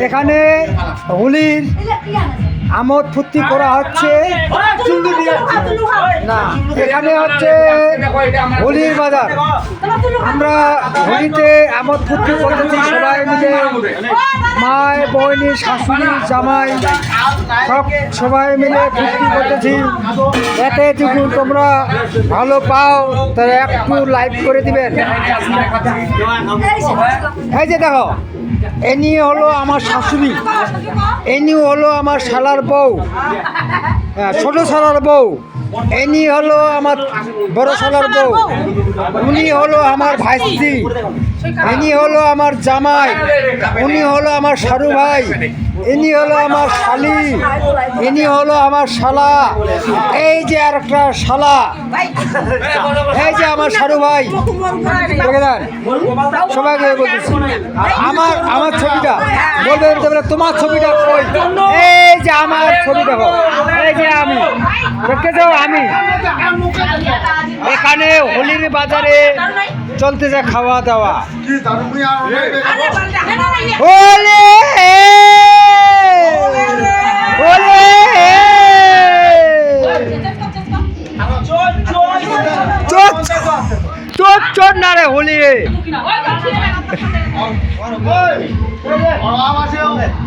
এখানে হোলির আমোদ ফুর্তি করা হচ্ছে না, এখানে হচ্ছে হোলির বাজার। আমরা হোলিতে আমোদ ফুর্তি করতেছি সবাই মিলে, মায় বইনি শাশুড়ি জামাই সবাই মিলে ফুর্তি করতেছি। এতে যদি তোমরা ভালো পাও তাহলে একটু লাইভ করে দিবেন। এই যে দেখো, এনি হলো আমার শাশুড়ি, এনি হলো আমার শালার বউ, ছোট শালার বউ, এনি হলো আমার বড় শালার বউ, উনি হলো আমার ভাইস্ত্রী, ইনি হলো আমার জামাই, উনি হলো আমার শারু ভাই, ইনি হলো আমার শালি, ইনি হলো আমার শালা, এই যে আর একটা শালা, এই যে আমার শারু ভাই। দেখে দেন সবাইকে বলতেছি, আমার ছবিটা বলবে তোমার ছবিটা কই, এই যে আমার ছবি দেখো, এই যে আমি দেখে যাও। আমি এখানে হোলির বাজারে চলতেছে খাওয়া দাওয়া। হোলি হোলি চোর না রে হোলি।